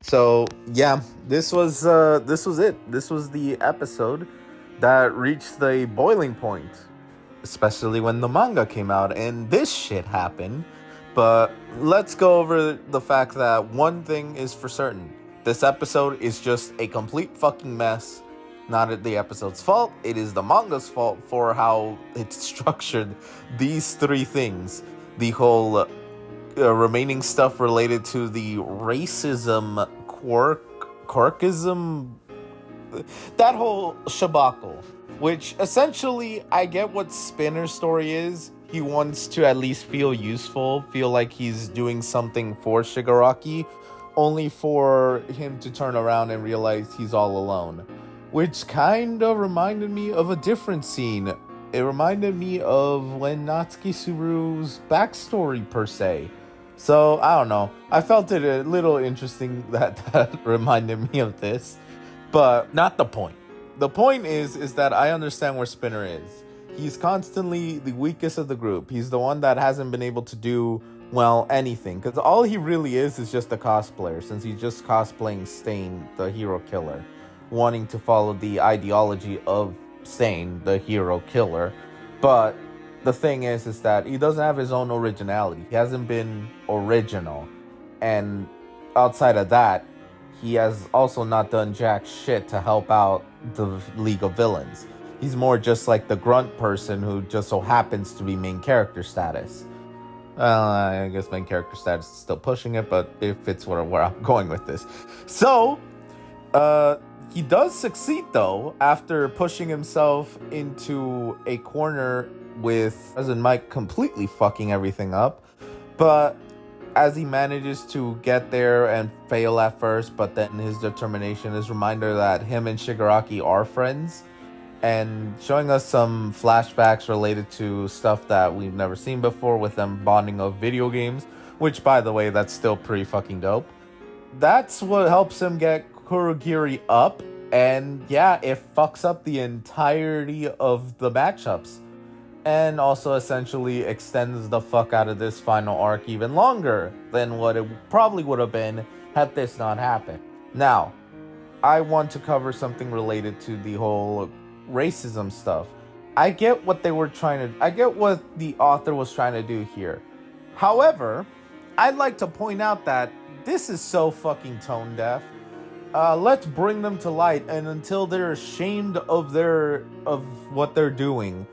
So yeah, this was it. This was the episode that reached the boiling point, especially when the manga came out and this shit happened. But let's go over the fact that one thing is for certain. This episode is just a complete fucking mess. Not the episode's fault, it is the manga's fault for how it's structured these three things. The whole remaining stuff related to the racism, quirkism, that whole shabacle. Which essentially, I get what Spinner's story is. He wants to at least feel useful, feel like he's doing something for Shigaraki, only for him to turn around and realize he's all alone. Which kind of reminded me of a different scene. It reminded me of when Natsuki Subaru's backstory, per se. So, I don't know. I felt it a little interesting that reminded me of this. But not the point. The point is that I understand where Spinner is. He's constantly the weakest of the group. He's the one that hasn't been able to do, well, anything. Because all he really is just a cosplayer, since he's just cosplaying Stain, the hero killer. Wanting to follow the ideology of Stain, the hero killer. But the thing is that he doesn't have his own originality. He hasn't been original. And outside of that, he has also not done jack shit to help out the League of Villains. He's more just like the grunt person who just so happens to be main character status. I guess main character status is still pushing it, but it fits where I'm going with this. So, he does succeed though, after pushing himself into a corner with President Mike completely fucking everything up. But as he manages to get there and fail at first, but then his determination is a reminder that him and Shigaraki are friends, and showing us some flashbacks related to stuff that we've never seen before with them bonding of video games, which, by the way, that's still pretty fucking dope. That's what helps him get Kurogiri up, and yeah, it fucks up the entirety of the matchups. And also essentially extends the fuck out of this final arc even longer than what it probably would have been had this not happened. Now, I want to cover something related to the whole racism stuff. I get what the author was trying to do here. However, I'd like to point out that this is so fucking tone deaf. Let's bring them to light, and until they're ashamed of what they're doing,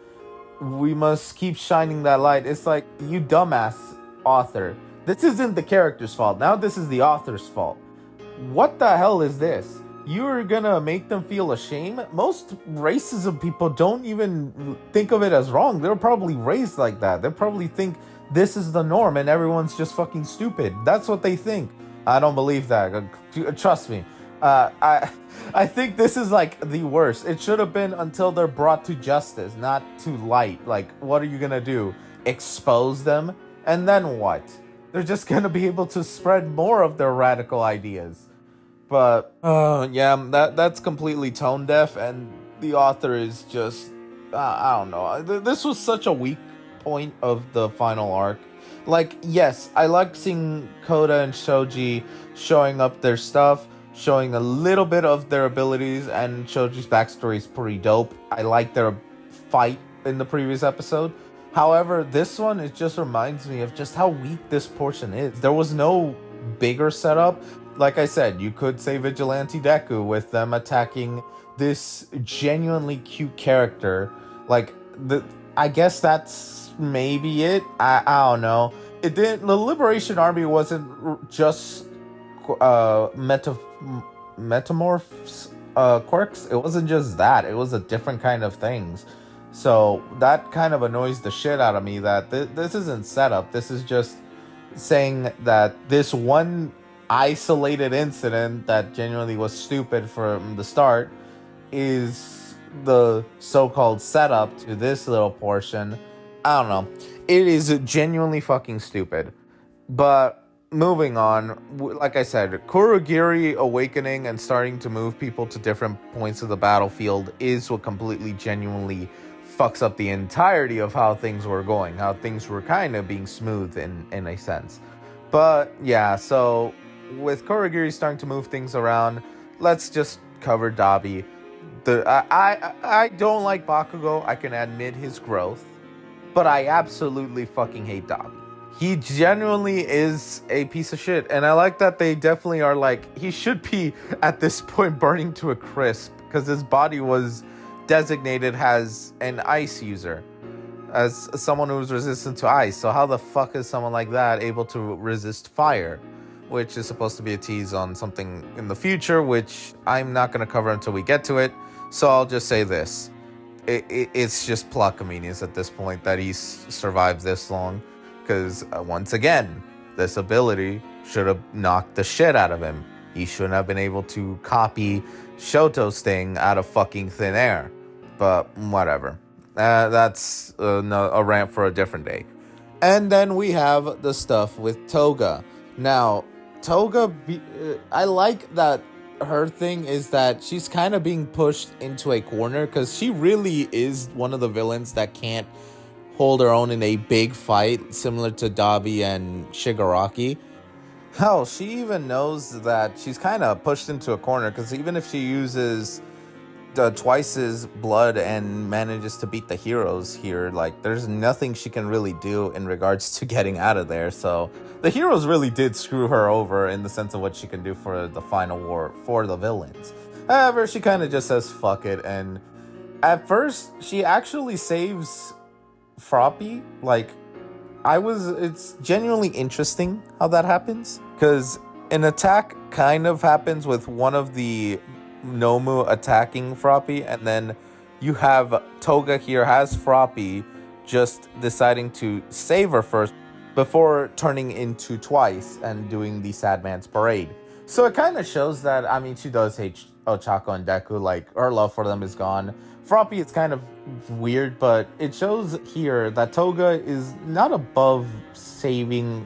we must keep shining that light. It's like, you dumbass author. This isn't the character's fault. Now this is the author's fault. What the hell is this? You're gonna make them feel ashamed? Most racism people don't even think of it as wrong. They're probably raised like that. They probably think this is the norm and everyone's just fucking stupid. That's what they think. I don't believe that. Trust me. I think this is like the worst. It should have been until they're brought to justice, not to light. Like, what are you gonna do? Expose them? And then what? They're just gonna be able to spread more of their radical ideas. But, yeah, that's completely tone deaf, and the author is just, I don't know. This was such a weak point of the final arc. Like, yes, I like seeing Koda and Shoji showing up their stuff, showing a little bit of their abilities, and Shoji's backstory is pretty dope. I like their fight in the previous episode. However, this one, it just reminds me of just how weak this portion is. There was no bigger setup. Like I said, you could say Vigilante Deku with them attacking this genuinely cute character. Like, I guess that's maybe it. I don't know. The Liberation Army wasn't just metamorphs quirks. It wasn't just that. It was a different kind of things. So that kind of annoys the shit out of me that this isn't setup. This is just saying that this one isolated incident that genuinely was stupid from the start is the so-called setup to this little portion. I don't know. It is genuinely fucking stupid. But moving on, like I said, Kurogiri awakening and starting to move people to different points of the battlefield is what completely genuinely fucks up the entirety of how things were going, how things were kind of being smooth in a sense. But yeah, so with Kurogiri starting to move things around, let's just cover Dabi. I don't like Bakugo. I can admit his growth, but I absolutely fucking hate Dabi. He genuinely is a piece of shit, and I like that they definitely are like, he should be at this point burning to a crisp because his body was designated as an ice user, as someone who's resistant to ice. So how the fuck is someone like that able to resist fire? Which is supposed to be a tease on something in the future, which I'm not going to cover until we get to it. So I'll just say this. It's just plot convenience at this point that he's survived this long. Because, once again, this ability should have knocked the shit out of him. He shouldn't have been able to copy Shoto's thing out of fucking thin air. But whatever. That's a rant for a different day. And then we have the stuff with Toga. Now, Toga, I like that her thing is that she's kind of being pushed into a corner because she really is one of the villains that can't hold her own in a big fight, similar to Dabi and Shigaraki. Hell, she even knows that she's kind of pushed into a corner because even if she uses Twice's blood and manages to beat the heroes here, like, there's nothing she can really do in regards to getting out of there. So the heroes really did screw her over in the sense of what she can do for the final war for the villains. However, she kind of just says fuck it, and at first she actually saves Froppy. Like, it's genuinely interesting how that happens, because an attack kind of happens with one of the Nomu attacking Froppy, and then you have Toga here has Froppy just deciding to save her first before turning into Twice and doing the Sad Man's Parade. So it kind of shows that, I mean, she does hate Ochako and Deku, like, her love for them is gone. Froppy, it's kind of weird, but it shows here that Toga is not above saving,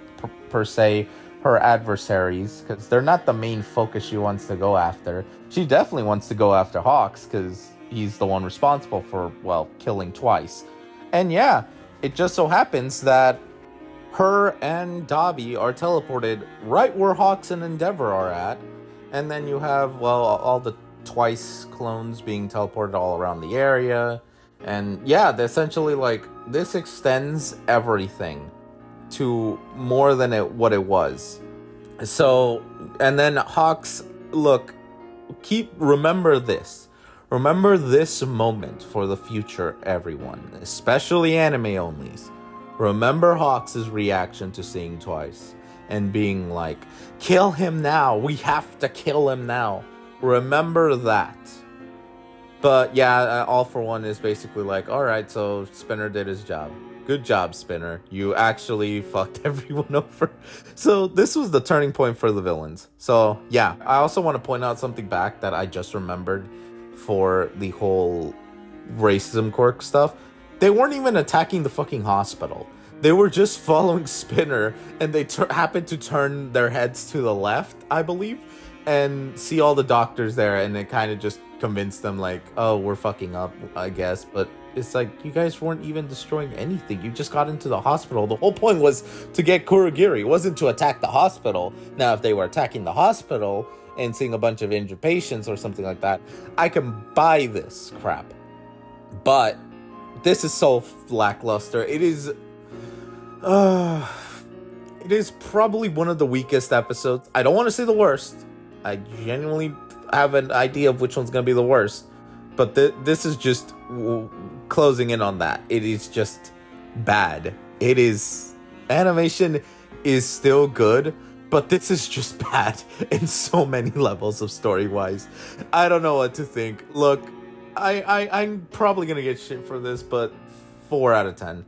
per se, her adversaries, because they're not the main focus she wants to go after. She definitely wants to go after Hawks, because he's the one responsible for, well, killing Twice. And yeah, it just so happens that her and Dabi are teleported right where Hawks and Endeavor are at. And then you have, well, all the Twice clones being teleported all around the area. And yeah, essentially, like, this extends everything to more than what it was. So, and then Hawks, look, remember this. Remember this moment for the future, everyone, especially anime onlys. Remember Hawks' reaction to seeing Twice and being like, kill him now, we have to kill him now. Remember that. But yeah, All For One is basically like, alright, so Spinner did his job. Good job, Spinner. You actually fucked everyone over. So this was the turning point for the villains. So yeah, I also want to point out something back that I just remembered for the whole racism quirk stuff. They weren't even attacking the fucking hospital. They were just following Spinner, and they happened to turn their heads to the left, I believe, and see all the doctors there, and it kind of just convinced them, like, oh, we're fucking up, I guess. But it's like, you guys weren't even destroying anything. You just got into the hospital. The whole point was to get Kurogiri. It wasn't to attack the hospital. Now, if they were attacking the hospital and seeing a bunch of injured patients or something like that, I can buy this crap. But this is so lackluster. It is probably one of the weakest episodes. I don't want to say the worst. I genuinely have an idea of which one's going to be the worst. But this is just closing in on that. It is just bad. Animation is still good, but this is just bad in so many levels of story-wise. I don't know what to think. Look, I'm probably going to get shit for this, but 4 out of 10.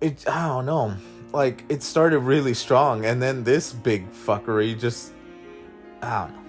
I don't know. Like, it started really strong, and then this big fuckery just, I don't know.